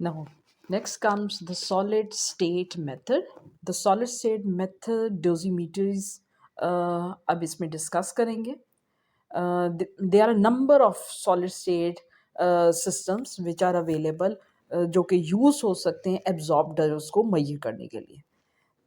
Now, next comes the solid state method. The solid state method dosimeters अब इसमें discuss करेंगे. There are a number of solid state systems which are available जो कि use हो सकते हैं absorb dose को मेजर करने के लिए.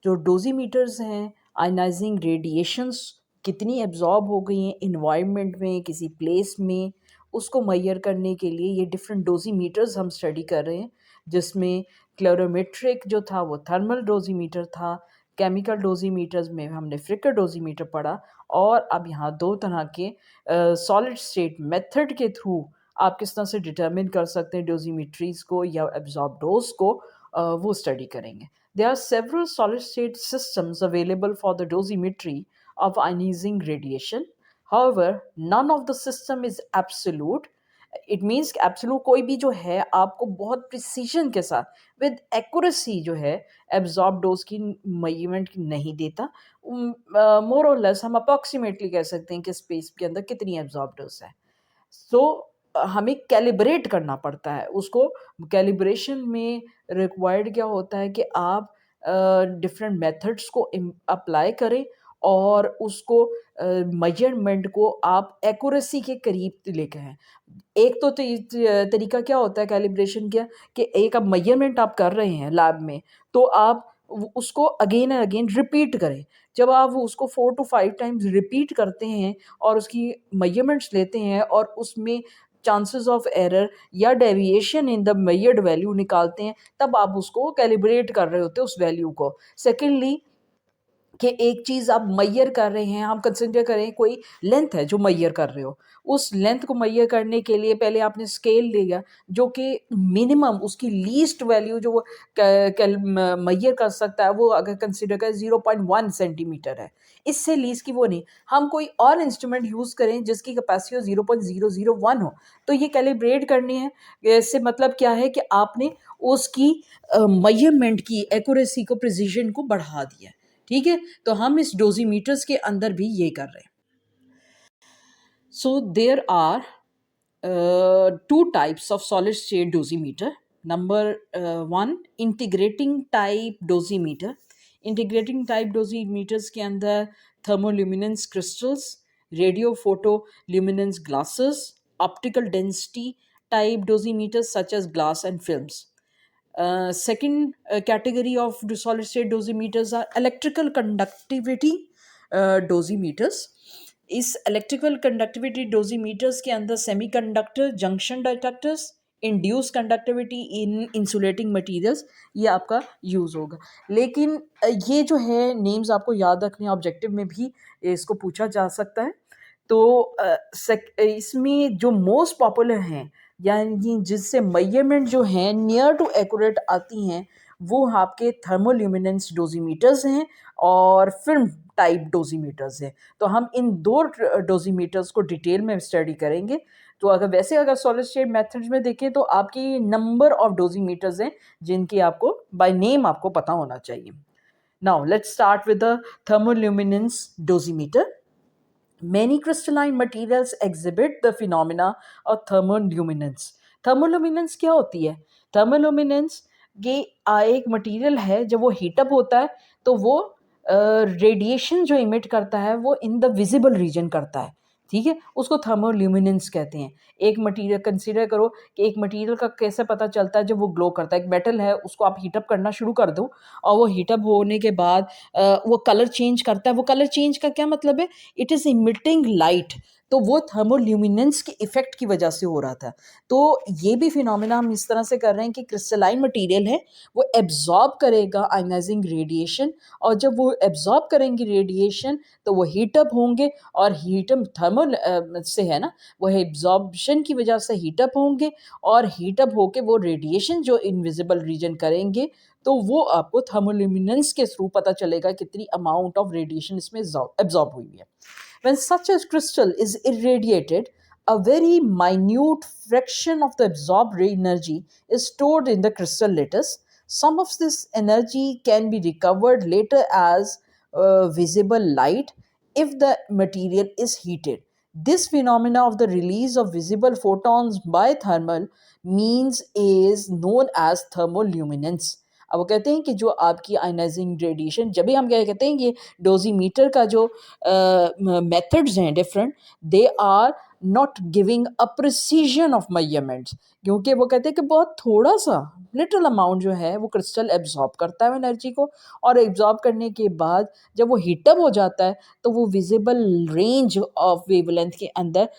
जो डोजीमीटर्स हैं, आयनाइजिंग रेडिएशंस कितनी एब्जॉर्ब हो गई हैं इन्वायरमेंट में, किसी प्लेस में, उसको मेजर करने के लिए ये डिफरेंट डोजीमीटर्स हम स्टडी कर रहे हैं, जिसमें क्लोरोमेट्रिक जो था वो थर्मल डोजीमीटर था, केमिकल डोजीमीटर्स में हमने फ्लिकर डोजीमीटर पढ़ा, और अब यहाँ दो तरह के सॉलिड स्टेट मेथड के थ्रू आप किस तरह से डिटर्मिन कर सकते हैं डोजीमीट्रीज को या एब्जॉर्ब डोज को, वो स्टडी करेंगे. There are several solid-state systems available for the dosimetry of ionizing radiation. However, none of the system is absolute. It means absolute कोई भी जो है आपको बहुत precision के साथ with accuracy जो है absorb dose की measurement नहीं देता. More or less हम approximately कह सकते हैं कि space के अंदर कितनी absorb dose है. सो हमें कैलिब्रेट करना पड़ता है उसको. कैलिब्रेशन में रिक्वायर्ड क्या होता है कि आप डिफरेंट मेथड्स को अप्लाई करें और उसको मेजरमेंट को आप एक्यूरेसी के करीब लेके आएँ. एक तो तरीका क्या होता है कैलिब्रेशन का कि एक आप मेजरमेंट आप कर रहे हैं लैब में, तो आप उसको अगेन एंड अगेन रिपीट करें. जब आप उसको 4 to 5 टाइम्स रिपीट करते हैं और उसकी मेजरमेंट्स लेते हैं और उसमें चांसेस ऑफ एरर या deviation in the measured value निकालते हैं, तब आप उसको कैलिब्रेट कर रहे होते हैं उस वैल्यू को. सेकेंडली कि एक चीज़ आप मेजर कर रहे हैं, हम कंसिडर करें कोई लेंथ है जो मेजर कर रहे हो, उस लेंथ को मेजर करने के लिए पहले आपने स्केल लिया जो कि मिनिमम उसकी लीस्ट वैल्यू जो वो मेजर कर सकता है, वो अगर कंसिडर करें 0.1 सेंटीमीटर है, इससे लीस्ट की वो नहीं. हम कोई और इंस्ट्रूमेंट यूज़ करें जिसकी कैपेसिटी हो 0.001 हो, तो ये कैलिब्रेट करनी है. इससे मतलब क्या है कि आपने उसकी मेजरमेंट की एक्यूरेसी को, प्रिसीजन को बढ़ा दिया. ठीक है, तो हम इस डोजीमीटर्स के अंदर भी ये कर रहे हैं. So there are two types of solid state dosimeter. Number one, integrating type dosimeter. Integrating type dosimeters के अंदर thermoluminescence crystals, radiophotoluminescence glasses, optical density type dosimeters such as glass and films. Second category of solid state dosimeters are electrical conductivity dosimeters. इस electrical conductivity dosimeters के अंदर semiconductor junction detectors, induce conductivity in insulating materials, ये आपका use होगा. लेकिन ये जो है नेम्स आपको याद रखने, ऑब्जेक्टिव में भी इसको पूछा जा सकता है. तो इसमें जो मोस्ट पॉपुलर हैं यानी जिससे मेजरमेंट जो हैं नियर टू एक्यूरेट आती हैं, वो आपके थर्मोल्यूमिनेंस डोजीमीटर्स हैं और फिल्म टाइप डोजीमीटर्स हैं. तो हम इन दो डोजीमीटर्स को डिटेल में स्टडी करेंगे. तो अगर सॉलिड स्टेट मेथड्स में देखें तो आपकी नंबर ऑफ डोजीमीटर्स हैं जिनकी आपको बाय नेम आपको पता होना चाहिए. Now let's start with the thermoluminescence dosimeter. Many crystalline materials exhibit the phenomena of thermoluminescence. Thermoluminescence क्या होती है? Thermoluminescence ये एक मटेरियल है, जब वो हीटअप होता है तो वो रेडिएशन जो इमिट करता है वो इन द विजिबल रीजन करता है. ठीक है, उसको थर्मोल्यूमिनेंस कहते हैं. एक मटेरियल कंसीडर करो कि एक मटेरियल का कैसे पता चलता है जब वो ग्लो करता है. एक मेटल है, उसको आप हीटअप करना शुरू कर दो और वो हीटअप होने के बाद वो कलर चेंज करता है. वो कलर चेंज का क्या मतलब है? It is emitting light. तो वो थर्मोल्यूमिनेंस के इफेक्ट की वजह से हो रहा था. तो ये भी फिनोमेना हम इस तरह से कर रहे हैं कि क्रिस्टलाइन मटेरियल है, वो एब्जॉर्ब करेगा आयनाइजिंग रेडिएशन, और जब वो एब्जॉर्ब करेंगे रेडिएशन तो वो हीटअप होंगे, और हीटअप थर्मल से है ना, वो एब्जॉर्बशन की वजह से हीटअप होंगे, और हीटअप होके वो रेडिएशन जो इनविजिबल रीजन करेंगे, तो वो आपको थर्मोल्यूमिनेंस के थ्रू पता चलेगा कितनी अमाउंट ऑफ रेडिएशन इसमें एब्जॉर्ब हुई है. When such a crystal is irradiated, a very minute fraction of the absorbed energy is stored in the crystal lattice. Some of this energy can be recovered later as visible light if the material is heated. This phenomena of the release of visible photons by thermal means is known as thermoluminescence. अब वो कहते हैं कि जो आपकी ionising radiation, जब भी हम क्या कहते हैं कि डोजीमीटर का जो मेथड्स हैं different, they are not giving a precision of measurements, क्योंकि वो कहते हैं कि बहुत थोड़ा सा लिटिल अमाउंट जो है वो क्रिस्टल एब्जॉर्ब करता है एनर्जी को, और एब्जॉर्ब करने के बाद जब वो हीटअप हो जाता है तो वो विजिबल रेंज ऑफ वेवलेंथ के अंदर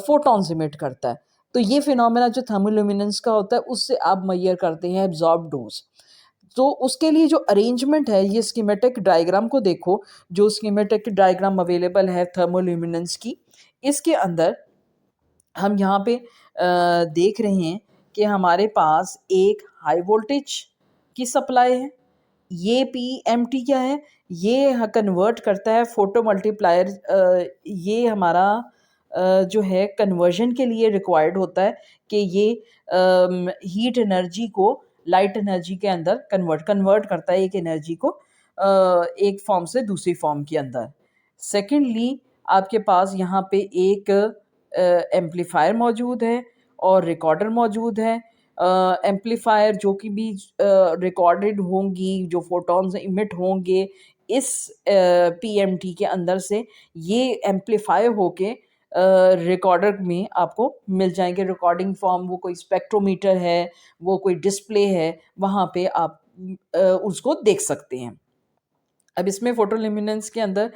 फोटॉन्स इमिट करता है। तो ये फिनोमेना जो थर्मोल्यूमिनेंस का होता है उससे आप मेजर करते हैं एब्जॉर्ब डोज। तो उसके लिए जो अरेंजमेंट है, ये स्कीमेटिक डायग्राम को देखो, जो स्कीमेटिक डायग्राम अवेलेबल है थर्मोल्यूमिनेंस की, इसके अंदर हम यहाँ पे देख रहे हैं कि हमारे पास एक हाई वोल्टेज की सप्लाई है। ये पीएमटी क्या है, ये कन्वर्ट करता है फोटो मल्टीप्लायर। ये हमारा जो है कन्वर्जन के लिए रिक्वायर्ड होता है कि ये हीट एनर्जी को लाइट एनर्जी के अंदर कन्वर्ट करता है एक एनर्जी को एक फॉर्म से दूसरी फॉर्म के अंदर। सेकेंडली आपके पास यहाँ पे एक एम्पलीफायर मौजूद है और रिकॉर्डर मौजूद है। एम्पलीफायर जो कि भी रिकॉर्डेड होंगी, जो फोटॉन्स इमिट होंगे इस पीएमटी के अंदर से, ये एम्पलीफाई होके रिकॉर्डर में आपको मिल जाएंगे। रिकॉर्डिंग फॉर्म, वो कोई स्पेक्ट्रोमीटर है, वो कोई डिस्प्ले है, वहाँ पे आप उसको देख सकते हैं। अब इसमें फोटोल्यूमिनेंस के अंदर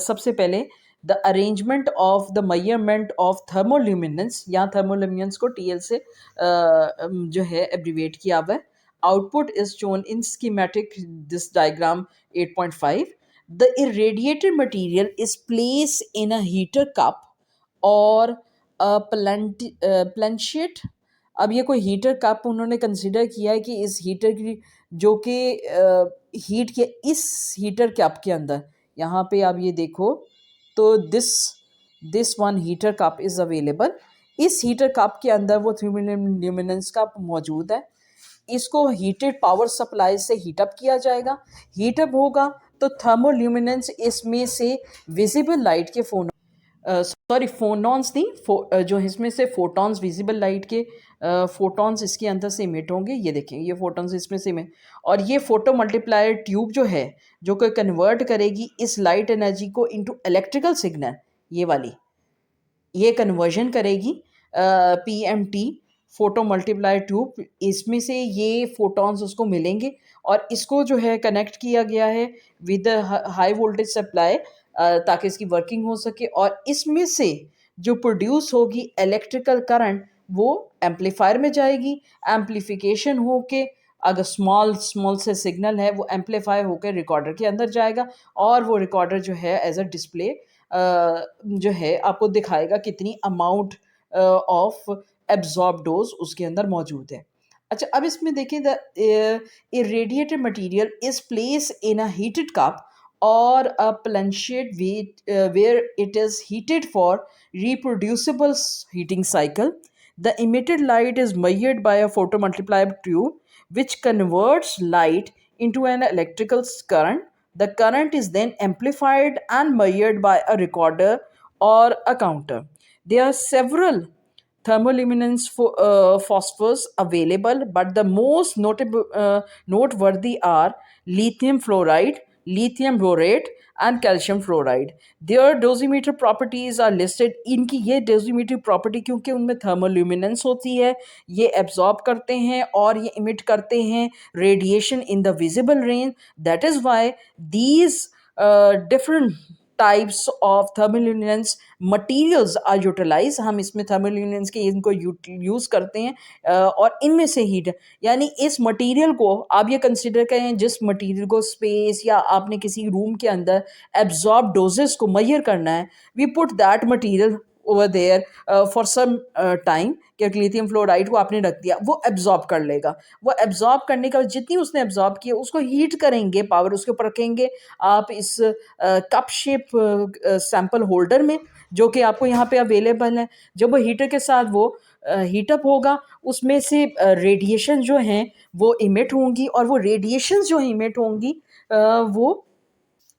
सबसे पहले the arrangement of the measurement of thermoluminescence, यहाँ थर्मोल्यूमिनेंस को टीएल से जो है एब्रीवेट किया हुआ है। Output is shown in schematic this diagram 8.5। The irradiated material is placed in a heater cup और प्लेंशियट। अब ये कोई हीटर कप उन्होंने कंसिडर किया है कि इस हीटर की जो कि हीट के इस हीटर कप के अंदर, यहाँ पे आप ये देखो तो this one heater cup is available. इस हीटर कप के अंदर वो थर्मोल्यूमिनेंस कप मौजूद है। इसको हीटेड पावर सप्लाई से हीटअप किया जाएगा। हीटअप होगा तो थर्मोल्यूमिनेंस इसमें से विजिबल लाइट के फोनॉन्स नहीं, जो इसमें से फोटॉन्स, विजिबल लाइट के फोटॉन्स इसके अंदर से इमिट होंगे। ये देखें, ये फोटॉन्स इसमें से इमिट, और ये फोटो मल्टीप्लायर ट्यूब जो है जो कि कन्वर्ट करेगी इस लाइट एनर्जी को इनटू इलेक्ट्रिकल सिग्नल, ये वाली ये कन्वर्जन करेगी पीएमटी फोटो मल्टीप्लायर ट्यूब। इसमें से ये फोटॉन्स उसको मिलेंगे और इसको जो है कनेक्ट किया गया है विद हाई वोल्टेज सप्लाई ताकि इसकी वर्किंग हो सके, और इसमें से जो प्रोड्यूस होगी इलेक्ट्रिकल करंट वो एम्पलीफायर में जाएगी। एम्पलीफिकेशन होके अगर स्मॉल से सिग्नल है वो एम्पलीफाई होकर रिकॉर्डर के अंदर जाएगा, और वो रिकॉर्डर जो है एज अ डिस्प्ले जो है आपको दिखाएगा कितनी अमाउंट ऑफ एब्जॉर्ब डोज उसके अंदर मौजूद है। अच्छा, अब इसमें देखें, the irradiated material is placed in a heated cup or a planchet where it is heated for reproducible heating cycle. The emitted light is measured by a photomultiplier tube which converts light into an electrical current. The current is then amplified and measured by a recorder or a counter. There are several thermoluminescent phosphors available, but the most noteworthy are lithium fluoride, lithium borate, and calcium fluoride. Their dosimeter properties are listed. इनकी ये dosimeter property क्योंकि उनमें thermoluminance होती है, ये absorb करते हैं और ये emit करते हैं radiation in the visible range. That is why these different types of thermoluminescence materials are utilize. हम इसमें थर्मोल्यूमिनेंस के इनको यूज़ करते हैं और इनमें से हीट, यानी इस मटेरियल को आप ये कंसिडर करें, जिस मटेरियल को स्पेस या आपने किसी रूम के अंदर एब्जॉर्ब डोजेस को मेजर करना है, we put that material over there for some time, क्योंकि लिथियम फ्लोराइड को आपने रख दिया, वो एब्जॉर्ब कर लेगा। वो एब्जॉर्ब करने का जितनी उसने एब्जॉर्ब किया उसको हीट करेंगे, पावर उसके ऊपर रखेंगे आप इस कप शेप सैंपल होल्डर में, जो कि आपको यहाँ पे अवेलेबल है। जब वो हीटर के साथ वो हीटअप होगा, उसमें से रेडिएशन जो हैं वो इमिट होंगी, और वो रेडिएशन जो इमिट होंगी वो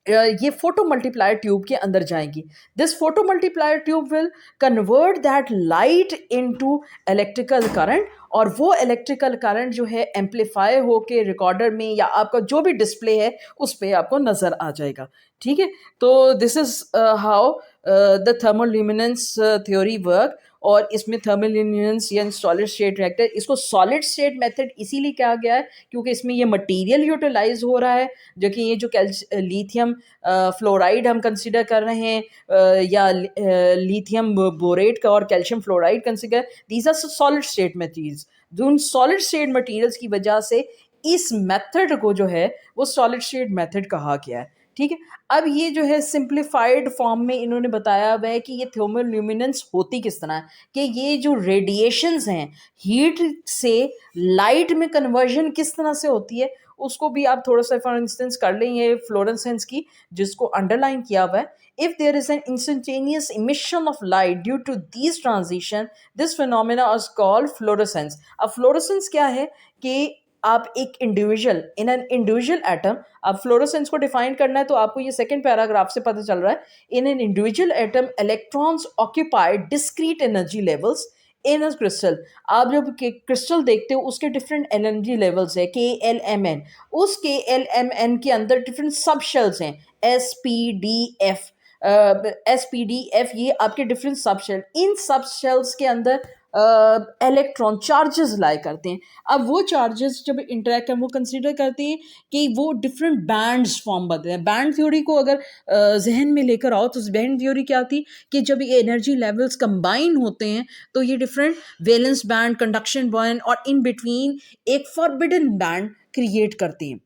ये फोटो मल्टीप्लायर ट्यूब के अंदर जाएंगी. This photo multiplier tube will convert that light into electrical current, और वो इलेक्ट्रिकल करंट जो है एम्पलीफाई होके रिकॉर्डर में या आपका जो भी डिस्प्ले है उस पर आपको नज़र आ जाएगा. ठीक है, तो this is how the thermoluminescence theory work. और इसमें थर्मोल्यूमिनेंस या सॉलिड स्टेट रिएक्टर, इसको सॉलिड स्टेट मेथड इसीलिए कहा गया है क्योंकि इसमें ये मटेरियल यूटिलाइज हो रहा है, जो कि ये जो लिथियम फ्लोराइड हम कंसिडर कर रहे हैं, या लिथियम बोरेट का और calcium fluoride consider, these are solid state materials. जो उन सॉलिड स्टेट मटेरियल्स की वजह से इस मेथड को जो है वो सॉलिड स्टेट मेथड कहा गया है. ठीक है, अब ये जो है सिंप्लीफाइड फॉर्म में इन्होंने बताया हुआ है कि ये थर्मोल्यूमिनेंस होती किस तरह है, कि ये जो रेडिएशंस हैं, हीट से लाइट में कन्वर्जन किस तरह से होती है, उसको भी आप थोड़ा सा फॉर इंस्टेंस कर लें ये फ्लोरेसेंस की, जिसको अंडरलाइन किया हुआ है. if there is an instantaneous emission of light due to these transition, this phenomena is called fluorescence. अब fluorescence क्या है कि आप एक individual in an individual atom, अब फ्लोरोसेंस को डिफाइन करना है तो आपको ये सेकंड पैराग्राफ से पता चल रहा है. In an individual atom electrons occupy discrete energy levels in a crystal. आप जब क्रिस्टल देखते हो उसके डिफरेंट एनर्जी लेवल्स है, KLMN. उस KLMN के अंदर डिफरेंट सब शेल्स हैं, SPDF. SPDF ये आपके डिफरेंट सब शेल, इन सब शेल्स के अंदर इलेक्ट्रॉन चार्जेस लाई करते हैं. अब वो चार्जेस जब इंटरेक्ट कर, वो कंसिडर करते हैं कि वो डिफरेंट बैंड्स फॉर्म बनते हैं. बैंड थ्योरी को अगर जहन में लेकर आओ तो बैंड थ्योरी क्या थी कि जब ये एनर्जी लेवल्स कंबाइन होते हैं तो ये different valence band, conduction band और इन बिटवीन एक फॉरबिडन बैंड क्रिएट करते हैं.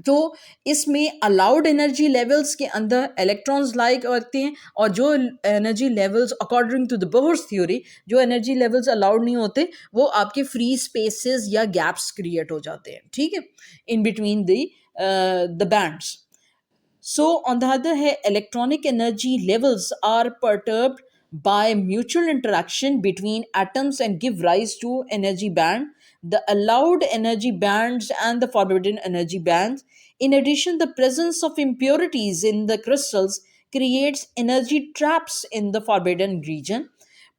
तो इसमें अलाउड एनर्जी लेवल्स के अंदर इलेक्ट्रॉन्स लाई करते हैं, और जो energy levels according to the Bohr's theory, जो एनर्जी लेवल्स अलाउड नहीं होते वो आपके फ्री स्पेसेस या गैप्स क्रिएट हो जाते हैं. ठीक है, in between the bands. So, on the other hand, electronic energy levels are perturbed by mutual interaction between atoms and give rise to energy band, the allowed energy bands and the forbidden energy bands. In addition, the presence of impurities in the crystals creates energy traps in the forbidden region,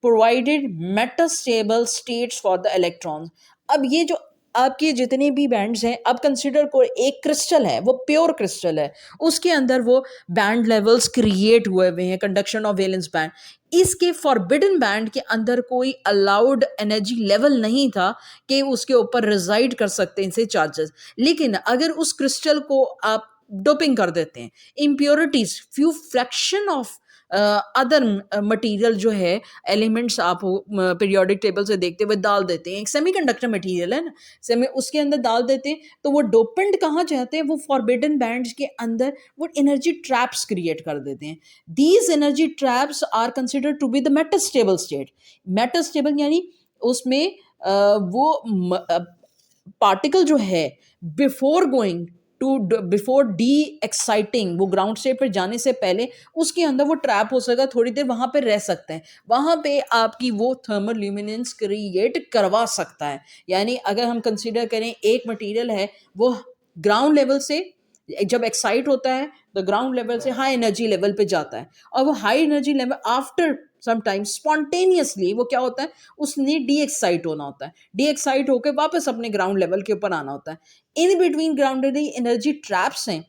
provided metastable states for the electrons. अब ये जो आपके जितने भी bands हैं, अब consider को एक क्रिस्टल है, वो प्योर क्रिस्टल है, उसके अंदर वो बैंड लेवल्स क्रिएट हुए हुए हैं, कंडक्शन ऑफ वैलेंस बैंड. इसके फॉरबिडन बैंड के अंदर कोई अलाउड एनर्जी लेवल नहीं था कि उसके ऊपर रिजाइड कर सकते हैं इनसे चार्जेस. लेकिन अगर उस क्रिस्टल को आप डोपिंग कर देते हैं, impurities, few fraction of other material जो है, एलिमेंट्स आप पीरियोडिक टेबल से देखते हुए डाल देते हैं, एक सेमीकंडक्टर मटेरियल है ना, सेमी, उसके अंदर डाल देते हैं, तो वो डोपेंट कहाँ जाते हैं, वो फॉरबिडन बैंड्स के अंदर वो एनर्जी ट्रैप्स क्रिएट कर देते हैं. These energy traps are considered to be the metastable state. Metastable यानी उसमें वो पार्टिकल जो है बिफोर डी एक्साइटिंग, वो ग्राउंड स्टेट पर जाने से पहले उसके अंदर वो ट्रैप हो सका, थोड़ी देर वहाँ पे रह सकते हैं, वहाँ पे आपकी वो थर्मोल्यूमिनेंस क्रिएट करवा सकता है. यानी अगर हम कंसीडर करें एक मटेरियल है, वो ग्राउंड लेवल से जब एक्साइट होता है तो ग्राउंड लेवल से हाई एनर्जी लेवल पे जाता है, और वो high energy level after sometimes spontaneously वो क्या होता है, उसने डी एक्साइट होना होता है, डी एक्साइट होकर वापस अपने ग्राउंड लेवल के ऊपर आना होता है. In between ground energy traps हैं,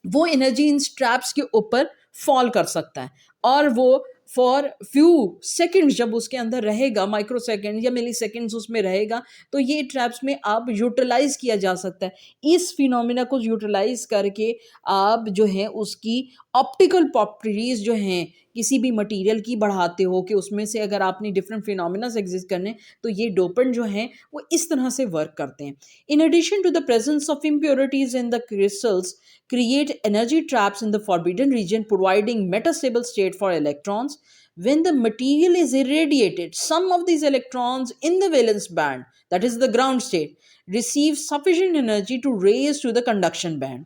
वो एनर्जी इन ट्रैप्स के ऊपर फॉल कर सकता है, और वो फॉर फ्यू सेकेंड्स जब उसके अंदर रहेगा, माइक्रो सेकेंड या मिली सेकेंड्स उसमें रहेगा, तो ये ट्रैप्स में आप यूटिलाइज किया जा सकता है. इस फिनोमिना को यूटिलाइज करके आप जो है उसकी ऑप्टिकल प्रॉपर्टीज जो हैं किसी भी मटेरियल की बढ़ाते हो, कि उसमें से अगर आपने डिफरेंट फिनोमिनास एग्जिस्ट करने, तो ये डोपेंट जो हैं वो इस तरह से वर्क करते हैं. In addition to the presence of impurities in the crystals create energy traps in the forbidden region, providing metastable state for electrons. When the material is irradiated, some of these electrons in the valence band, that is the ground state, receive sufficient energy to raise to the conduction band.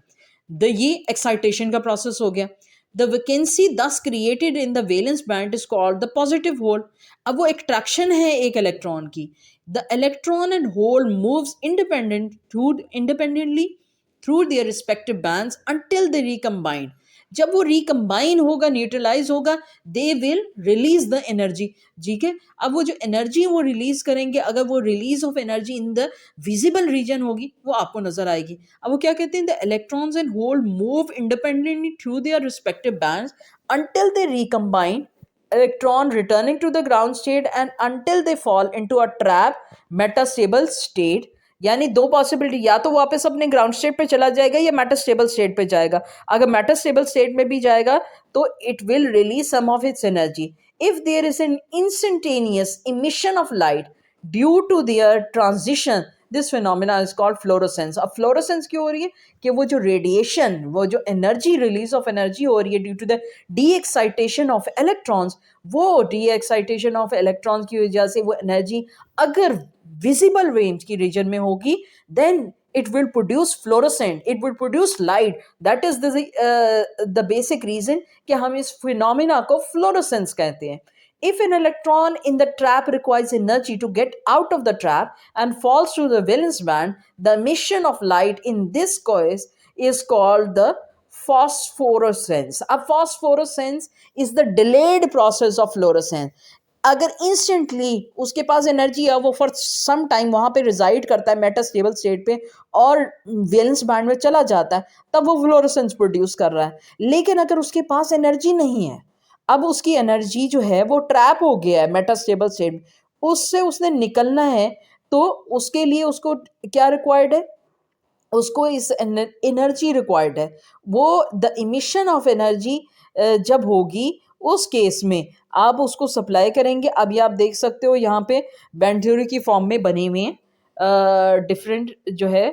The ये excitation का process हो गया. The vacancy thus created in the valence band is called the positive hole. अब वो attraction है एक electron की. The electron and hole moves independently through their respective bands until they recombine. जब वो रिकम्बाइन होगा, न्यूट्रलाइज होगा, they will release the energy. ठीक है, अब वो जो एनर्जी वो रिलीज करेंगे, अगर वो release of energy in the visible region होगी वो आपको नजर आएगी. अब वो क्या कहते हैं, the electrons and hole move independently through their respective bands until they recombine, electron returning to the ground state and until they fall into a trap metastable state. यानी दो पॉसिबिलिटी, या तो वापस अपने ग्राउंड स्टेट पे चला जाएगा या मेटास्टेबल स्टेट पे जाएगा. अगर मेटास्टेबल स्टेट में भी जाएगा तो it will release some of its energy. If there is an instantaneous emission of light due to their transition, this phenomena is called fluorescence. अब फ्लोरोसेंस क्यों हो रही है कि वो जो रेडिएशन, वो जो एनर्जी, रिलीज ऑफ एनर्जी हो रही है due to the de-excitation of electrons, वो डी एक्साइटेशन ऑफ इलेक्ट्रॉन्स की वजह से वो एनर्जी अगर विजिबल रेंज की रीजन में होगी, then it will produce fluorescent, it will produce light. That is the basic reason कि हम इस phenomena को fluorescence कहते हैं. If an electron in the trap requires energy to get out of the trap and falls through the valence band, the emission of light in this case is called the phosphorescence. अब phosphorescence is the delayed process of fluorescence. अगर instantly उसके पास energy है, वो for some time वहाँ पे resided करता है metastable state पे और वैलेंस बैंड में चला जाता है, तब वो फ्लोरोसेंस प्रोड्यूस कर रहा है. लेकिन अगर उसके पास एनर्जी नहीं है, अब उसकी एनर्जी जो है वो ट्रैप हो गया है मेटास्टेबल स्टेट में, उससे उसने निकलना है, तो उसके लिए उसको क्या रिक्वायर्ड है, उसको इस एनर्जी रिक्वायर्ड है. वो द इमिशन ऑफ एनर्जी जब होगी उस केस में आप उसको सप्लाई करेंगे. अभी आप देख सकते हो यहाँ पे बैंड थ्योरी की फॉर्म में बने हुए हैं डिफरेंट जो है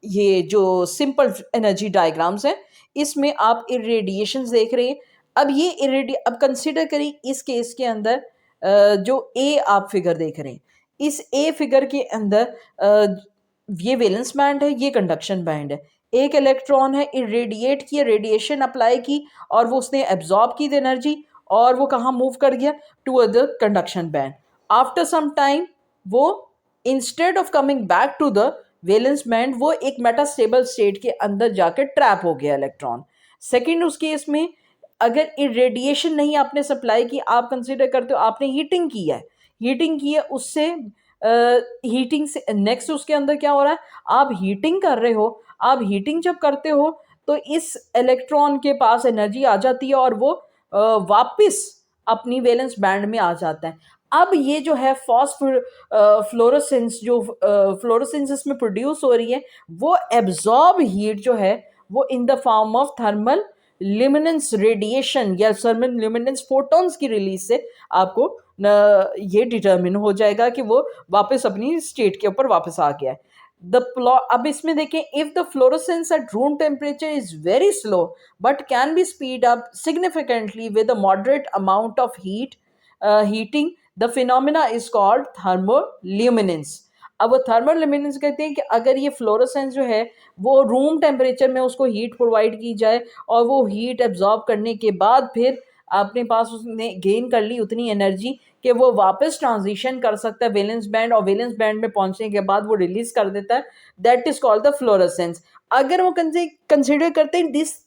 ये जो सिंपल एनर्जी डायग्राम्स हैं, इसमें आप इरेडिएशंस देख रहे हैं. अब ये अब कंसिडर करें इस केस के अंदर जो ए आप फिगर देख रहे हैं, इस ए फिगर के अंदर ये वैलेंस बैंड है, ये कंडक्शन बैंड है. एक इलेक्ट्रॉन है, इरेडिएट किया, रेडिएशन अप्लाई की और वो उसने एब्जॉर्ब की एनर्जी, और वो कहाँ मूव कर गया, to other conduction band. After some time वो instead of coming back to the valence band, वो एक मेटास्टेबल स्टेट के अंदर जाकर ट्रैप हो गया इलेक्ट्रॉन. सेकेंड, उस केस में अगर इरेडिएशन नहीं आपने सप्लाई की, आप कंसिडर करते हो आपने हीटिंग की है, हीटिंग की है, उससे हीटिंग से नेक्स्ट उसके अंदर क्या हो रहा है, आप हीटिंग कर रहे हो. आप हीटिंग जब करते हो तो इस इलेक्ट्रॉन के पास एनर्जी आ जाती है और वो वापस अपनी वैलेंस बैंड में आ जाता है. अब ये जो है फ्लोरोसेंस, जो फ्लोरोसेंस इसमें प्रोड्यूस हो रही है, वो एब्जॉर्ब हीट जो है वो इन the form of thermal luminance radiation या थर्मल ल्यूमिनेंस फोटॉन्स की रिलीज से आपको ये डिटर्मिन हो जाएगा कि वो वापस अपनी स्टेट के ऊपर वापस आ गया है. अब इसमें देखें, if the fluorescence at room temperature is very slow but can be speed up significantly with a moderate amount of heating, the phenomena is called thermoluminescence. अब वो थर्मोल्यूमिनेंस कहते हैं कि अगर ये फ्लोरोसेंस जो है वो रूम टेम्परेचर में उसको हीट प्रोवाइड की जाए और वो हीट एब्जॉर्ब करने के बाद फिर अपने पास उसने गेन कर ली उतनी एनर्जी कि वो वापस ट्रांजिशन कर सकता है वैलेंस बैंड, और वैलेंस बैंड में पहुंचने के बाद वो रिलीज कर देता है. That is called the fluorescence. अगर वो कंसिडर करते हैं this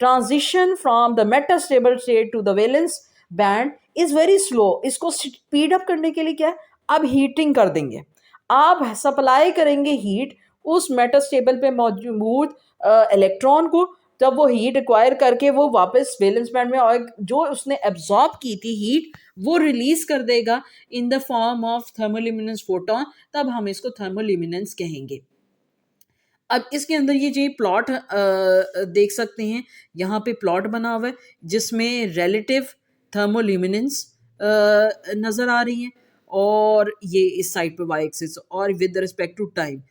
transition from the metastable state to the valence band is very slow, इसको स्पीड अप करने के लिए क्या है, अब हीटिंग कर देंगे, आप सप्लाई करेंगे हीट उस मेटास्टेबल पे मौजूद इलेक्ट्रॉन को, तब वो हीट एक्वायर करके वो वापस वैलेंस बैंड में, और जो उसने एब्जॉर्ब की थी हीट वो रिलीज कर देगा in the form of thermoluminescence photon, तब हम इसको थर्मोल्यूमिनेंस कहेंगे. अब इसके अंदर ये जो प्लॉट देख सकते हैं, यहाँ पे प्लॉट बना हुआ है जिसमें रिलेटिव थर्मोल्यूमिनेंस नज़र आ रही है, और ये इस साइड पे वाई एक्सिस, और विद रिस्पेक्ट टू टाइम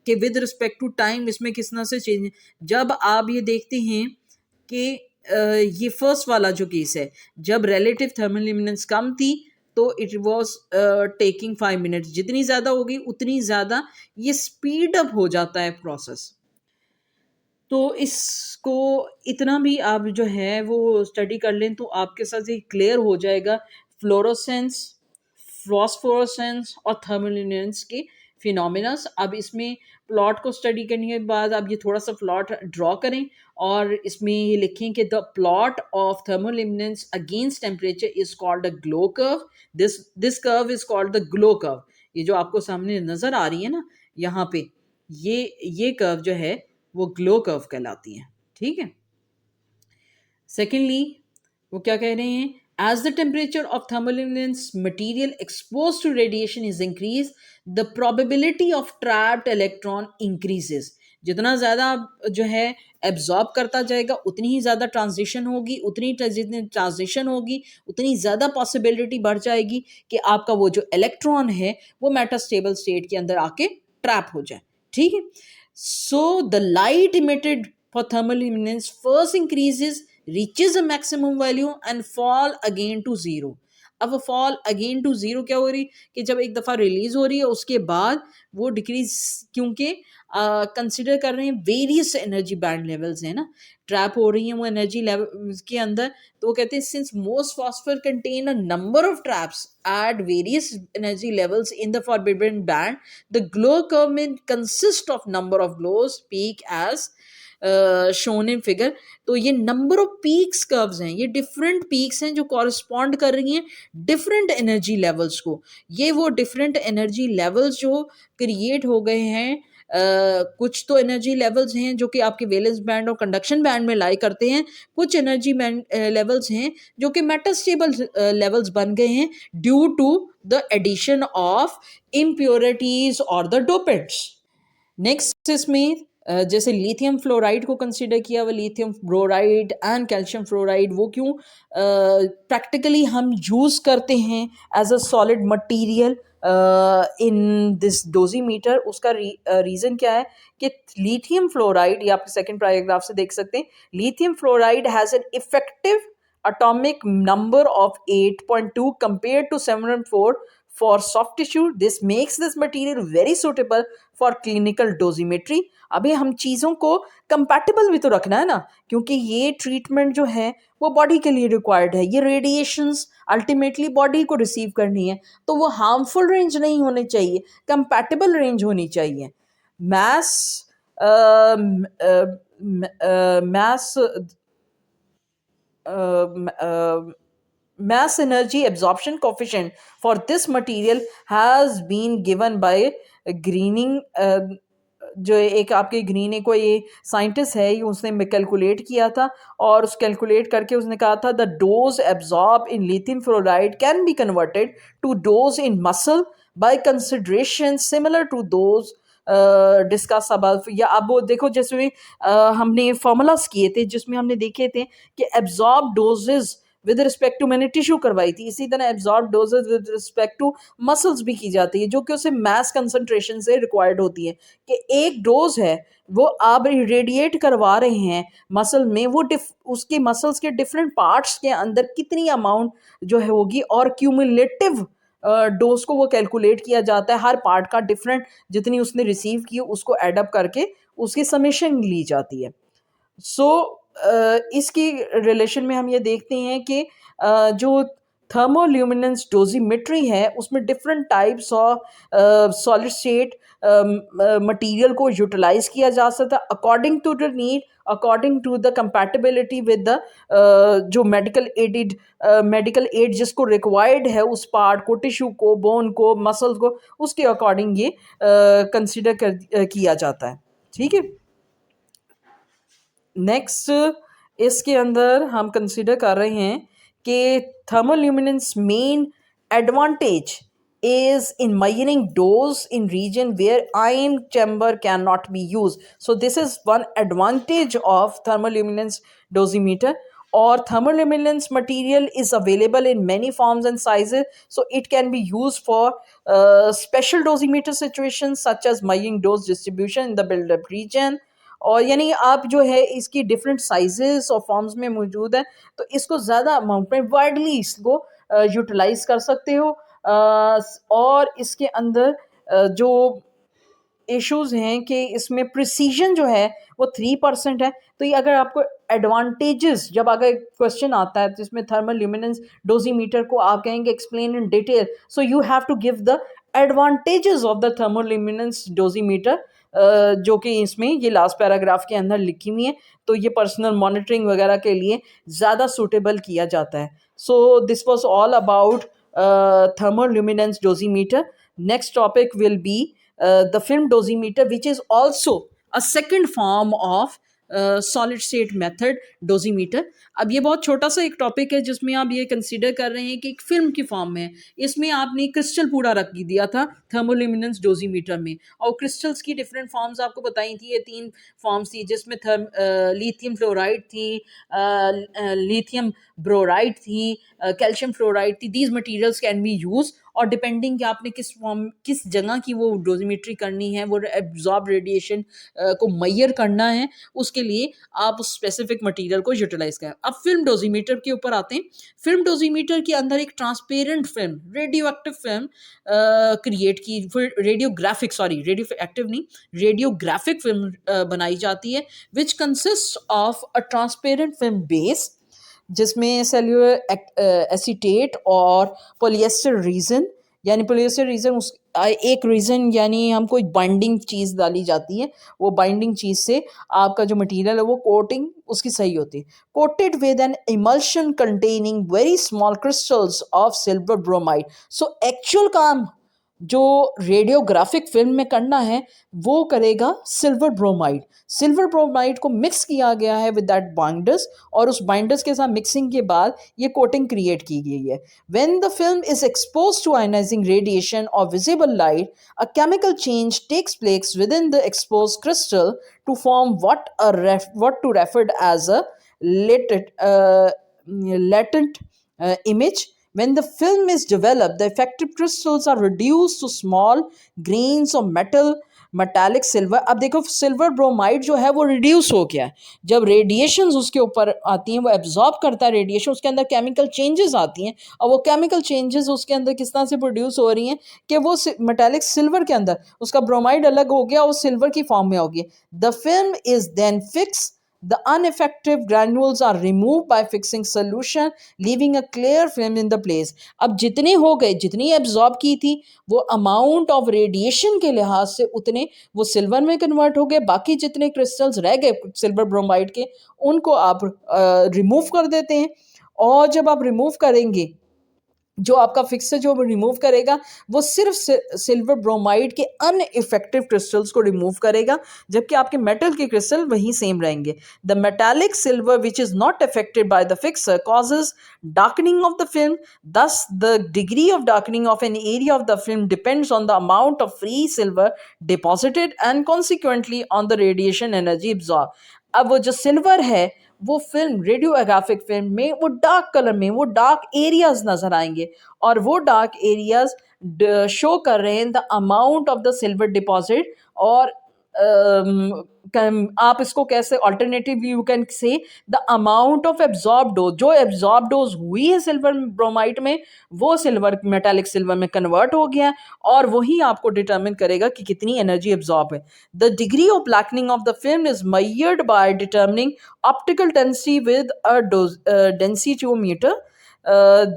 कि विद रिस्पेक्ट टू टाइम इसमें किस तरह से चेंज है. जब आप ये देखते हैं कि ये फर्स्ट वाला जो केस है, जब रिलेटिव थर्मोल्यूमिनेंस कम थी तो इट वाज टेकिंग 5 मिनट्स, जितनी ज़्यादा होगी उतनी ज़्यादा ये स्पीड अप हो जाता है प्रोसेस. तो इसको इतना भी आप जो है वो स्टडी कर लें तो आपके साथ ये क्लियर हो जाएगा फ्लोरोसेंस, फॉस्फोरेसेंस और थर्मोल्यूमिनेंस के फिनोमिनस। अब इसमें प्लॉट को स्टडी करने के बाद अब ये थोड़ा सा प्लॉट ड्रॉ करें और इसमें ये लिखें कि the plot of thermoluminescence against temperature is called a glow curve. This curve is called the glow curve. ये जो आपको सामने नजर आ रही है ना यहाँ पे, ये कर्व जो है वो ग्लो कर्व कहलाती है। ठीक है। सेकेंडली वो क्या कह रहे हैं, as the temperature of thermoluminescence material expose to radiation is increase the probability of trapped electron increases. जितना ज़्यादा जो है एब्जॉर्ब करता जाएगा उतनी ही ज़्यादा ट्रांजिशन होगी, जितनी ट्रांजिशन होगी उतनी ज़्यादा पॉसिबिलिटी बढ़ जाएगी कि आपका वो जो इलेक्ट्रॉन है वो मेटास्टेबल स्टेट के अंदर आके ट्रैप हो जाए। ठीक है। So the light emitted for thermoluminescence first increases, reaches a maximum value and fall again to zero। अब फॉल अगेन टू जीरो क्या हो रही कि जब एक दफ़ा रिलीज हो रही है उसके बाद वो डिक्रीज, क्योंकि कंसिडर कर रहे हैं वेरियस एनर्जी बैंड लेवल्स हैं ना, ट्रैप हो रही हैं वो एनर्जी लेवल के अंदर। तो वो कहते हैं since most phosphor contain a number of traps at various energy levels in the forbidden band, the glow curve में consist of number of glows peak as shown in figure. तो ये number of peaks curves हैं, ये different peaks हैं जो correspond कर रही हैं डिफरेंट एनर्जी लेवल्स को। ये वो डिफरेंट एनर्जी लेवल्स जो क्रिएट हो गए हैं, कुछ तो एनर्जी लेवल्स हैं जो कि आपके वैलेंस बैंड और कंडक्शन बैंड में लाई करते हैं, कुछ एनर्जी लेवल्स हैं जो कि मेटास्टेबल लेवल्स बन गए हैं due to the addition of impurities और द डोपेंट्स। नेक्स्ट इसमें जैसे लिथियम फ्लोराइड को कंसिडर किया हुआ, lithium bromide and calcium fluoride, वो क्यों प्रैक्टिकली हम यूज़ करते हैं as a solid material in this dosimeter. उसका रीज़न क्या है कि लिथियम फ्लोराइड, ये आप सेकेंड पैराग्राफ से देख सकते हैं, lithium fluoride has an effective atomic number of 8.2 compared to 7.4 for soft tissue. This makes this material very suitable for clinical dosimetry। अभी हम चीज़ों को कंपैटिबल भी तो रखना है ना, क्योंकि ये ट्रीटमेंट जो है वो बॉडी के लिए रिक्वायर्ड है, ये रेडिएशंस अल्टीमेटली बॉडी को रिसीव करनी है, तो वो हार्मफुल रेंज नहीं होनी चाहिए, कंपैटिबल रेंज होनी चाहिए। Mass mass mass energy absorption coefficient for this material has been given by grinning. जो एक आपके ग्रीने को ये साइंटिस्ट है, ये उसने कैलकुलेट किया था और उस कैलकुलेट करके उसने कहा था the dose absorb in lithium fluoride can be converted to dose in muscle by consideration similar to those discussed above. या अब वो देखो जिसमें हमने फॉर्मूलाज किए थे जिसमें हमने देखे थे कि absorb doses with respect to, मैंने टिश्यू करवाई थी, इसी तरह absorb doses with respect to muscles भी की जाती है जो कि उसे मास कंसंट्रेशन से रिक्वायर्ड होती है कि एक डोज है वो आप रेडिएट करवा रहे हैं मसल में, वो उसके मसल्स के डिफरेंट पार्ट्स के अंदर कितनी अमाउंट जो है होगी, और क्यूमुलेटिव डोज को वो कैलकुलेट किया जाता है, हर पार्ट का डिफरेंट जितनी उसने रिसीव की उसको एडअप करके उसकी समेशन ली जाती है। सो इसकी रिलेशन में हम ये देखते हैं कि जो थर्मोल्यूमिनेंस डोजीमेट्री है उसमें different types of solid state material को यूटिलाइज किया जा सकता है according to the need, according to the compatibility with the जो मेडिकल एड जिसको रिक्वायर्ड है उस पार्ट को, टिश्यू को, बोन को, मसल्स को, उसके अकॉर्डिंग ये कंसिडर किया जाता है। ठीक है। नेक्स्ट इसके अंदर हम कंसिडर कर रहे हैं कि thermoluminescence main advantage is in measuring dose in region where ion chamber cannot be used. So this is one advantage of thermoluminescence dosimeter, or thermoluminescence material is available in many forms and sizes, so it can be used for special dosimeter situations such as measuring dose distribution in the build-up region। और यानी आप जो है इसकी different sizes और forms में मौजूद है, तो इसको ज़्यादा अमाउंट में वाइडली इसको यूटिलाइज कर सकते हो। और इसके अंदर जो इश्यूज हैं कि इसमें प्रिसीजन जो है वो 3% है। तो ये अगर आपको एडवांटेजेस, जब अगर क्वेश्चन आता है जिसमें थर्मल ल्यूमिनेंस डोजीमीटर को आप कहेंगे explain in detail, so you have to give the advantages of the thermoluminescence dosimeter, जो कि इसमें ये लास्ट पैराग्राफ के अंदर लिखी हुई है, तो ये पर्सनल मॉनिटरिंग वगैरह के लिए ज़्यादा सूटेबल किया जाता है. So this was all about thermoluminescence dosimeter. Next topic will be the film dosimeter, which is also a second form of solid state method dosimeter. अब ये बहुत छोटा सा एक टॉपिक है जिसमें आप ये कंसीडर कर रहे हैं कि एक फिल्म की फॉर्म में है. इसमें आपने क्रिस्टल पूरा रख दिया था थर्मोल्यूमिनेंस डोजीमीटर में, और क्रिस्टल्स की डिफरेंट फॉर्म्स आपको बताई थी. ये 3 फॉर्म्स थी जिसमें लिथियम फ्लोराइड थी, लिथियम ब्रोराइड थी, कैल्शियम फ्लोराइड थी. These materials can be use, और डिपेंडिंग कि आपने किस जगह की वो डोजीमेट्री करनी है, वो एब्जॉर्ब रेडिएशन को मैयर करना है, उसके लिए आप उस स्पेसिफिक मटेरियल को यूटिलाइज करें. अब फिल्म डोजीमीटर के ऊपर आते हैं. फिल्म डोजीमीटर के अंदर एक transparent film, radio active film create की, रेडियो एक्टिव नहीं, रेडियोग्राफिक फिल्म बनाई जाती है, which consist of a transparent film base, जिसमें सेल्यूलर एसीटेट और पोलिएस्टर रीजन, यानी पोलिएस्टर रीजन एक रीजन यानी हम कोई बाइंडिंग चीज़ डाली जाती है, वो बाइंडिंग चीज़ से आपका जो मटेरियल है वो कोटिंग उसकी सही होती है. Coated with N emulsion containing very small crystals of silver bromide. So actual काम जो रेडियोग्राफिक फिल्म में करना है वो करेगा सिल्वर ब्रोमाइड. सिल्वर ब्रोमाइड को मिक्स किया गया है विद दैट बाइंडर्स, और उस बाइंडर्स के साथ मिक्सिंग के बाद ये कोटिंग क्रिएट की गई है. When the film is expose to ionizing radiation और visible light, a chemical change takes place within the expose crystal to form what to refer as a latent image. When the film is developed, the effective crystals are reduced to small grains of metallic silver. अब देखो silver bromide जो है वो reduce हो गया है. जब radiations उसके ऊपर आती हैं, वो एब्जॉर्ब करता है रेडिएशन, उसके अंदर केमिकल चेंजेस आती हैं, और वो केमिकल चेंजेस उसके अंदर किस तरह से प्रोड्यूस हो रही हैं कि वो मेटालिक सिल्वर के अंदर उसका ब्रोमाइड अलग हो गया, वो सिल्वर की फॉर्म में हो गया. The film is then fix. The ineffective granules are removed by fixing solution, leaving a clear film in the place. अब जितने हो गए, जितनी एब्जॉर्ब की थी, वो अमाउंट ऑफ रेडिएशन के लिहाज से उतने वो सिल्वर में कन्वर्ट हो गए. बाकी जितने क्रिस्टल्स रह गए सिल्वर ब्रोमाइड के, उनको आप रिमूव कर देते हैं. और जब आप रिमूव करेंगे, जो आपका फिक्सर जो रिमूव करेगा वो सिर्फ सिल्वर ब्रोमाइड के अनइफेक्टिव क्रिस्टल्स को रिमूव करेगा, जबकि आपके मेटल के क्रिस्टल वहीं सेम रहेंगे. The metallic silver which is not affected by the fixer causes darkening of the film. Thus the degree of darkening of an area of the film depends on the amount of free silver deposited and consequently on the radiation energy absorbed. अब वो जो silver है वो film, radiographic film में वो dark colour में, वो dark areas नजर आएंगे, और वो डार्क एरियाज शो कर रहे हैं the amount of the silver deposit. और आप इसको कैसे alternatively you can say the amount of absorb dose, जो एब्जॉर्ब डोज हुई है सिल्वर ब्रोमाइड में, वो सिल्वर मेटालिक सिल्वर में कन्वर्ट हो गया, और वही आपको डिटरमिन करेगा कि कितनी एनर्जी एब्जॉर्ब है. The degree of blackening of the film is measured by determining optical density with a densitometer.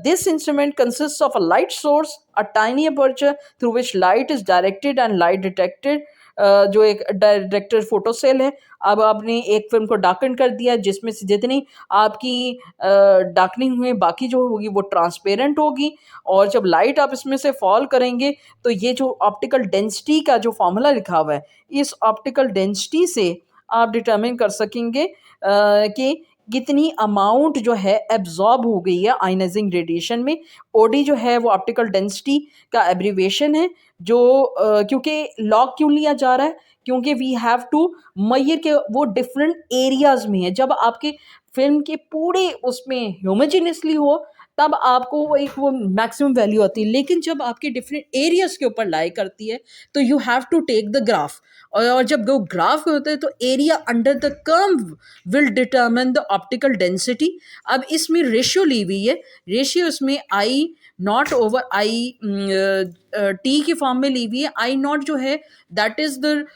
This instrument consists of a light source, a tiny aperture through which light is directed and light detected. जो एक director photo cell है. अब आपने एक film को darken कर दिया, जिसमें से जितनी आपकी डार्कनिंग हुई, बाकी जो होगी वो ट्रांसपेरेंट होगी, और जब लाइट आप इसमें से फॉल करेंगे तो ये जो ऑप्टिकल डेंसिटी का जो फॉर्मूला लिखा हुआ है, इस ऑप्टिकल डेंसिटी से आप डिटरमिन कर सकेंगे कि कितनी अमाउंट जो है एब्जॉर्ब हो गई है आयनाइजिंग रेडिएशन में. ओडी जो है वो ऑप्टिकल डेंसिटी का एब्रीवेशन है, जो क्योंकि लॉग क्यों लिया जा रहा है, क्योंकि वी हैव टू मैयर के वो डिफरेंट एरियाज में है. जब आपके फिल्म के पूरे उसमें ह्यूमोजेनियसली हो तब आपको वो एक वो मैक्सिमम वैल्यू आती है, लेकिन जब आपके डिफरेंट एरियाज के ऊपर लाई करती है तो you have to take the graph, और जब वो ग्राफ होते हैं तो area under the curve will determine the optical density. अब इसमें रेशियो ली हुई है, रेशियो इसमें I naught over I T की फॉर्म में ली हुई है. आई नॉट जो है that is the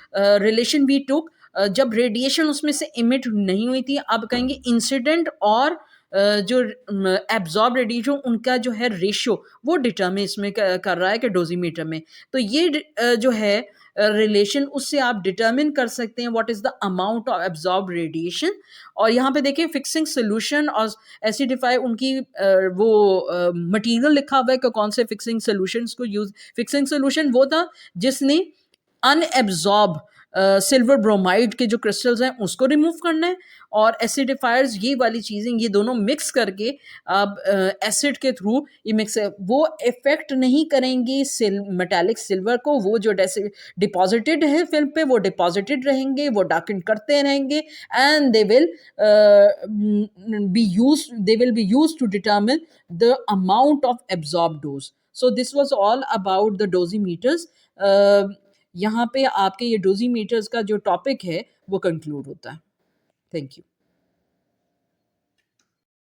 relation we took जब रेडिएशन उसमें से इमिट नहीं हुई थी. अब कहेंगे इंसिडेंट और जो एब्जॉर्ब रेडिएशन उनका जो है रेशियो वो डिटर्मिन इसमें कर रहा है कि डोजीमीटर में। तो ये जो है रिलेशन उससे आप डिटर्मिन कर सकते हैं what is the amount of absorb radiation. और यहाँ पे देखिए फिक्सिंग सोल्यूशन और एसिडिफाई उनकी वो मटेरियल लिखा हुआ है कि कौन से फिक्सिंग सोल्यूशंस को यूज। फिक्सिंग सोल्यूशन वो था जिसने अनएब्जॉर्ब सिल्वर ब्रोमाइड के जो क्रिस्टल्स हैं उसको रिमूव करना है, और एसिडिफायर्स ये वाली चीज़ें ये दोनों मिक्स करके अब एसिड के थ्रू ये मिक्स वो इफेक्ट नहीं करेंगी मेटालिक सिल्वर को। वो जो डिपॉजिटेड है फिल्म पे वो डिपॉजिटेड रहेंगे, वो डार्कन करते रहेंगे, and they will be used to determine the amount of absorbed dose. So this was all about the dosimeters. यहाँ पे आपके ये डोजीमीटर्स का जो टॉपिक है वो कंक्लूड होता है। Thank you.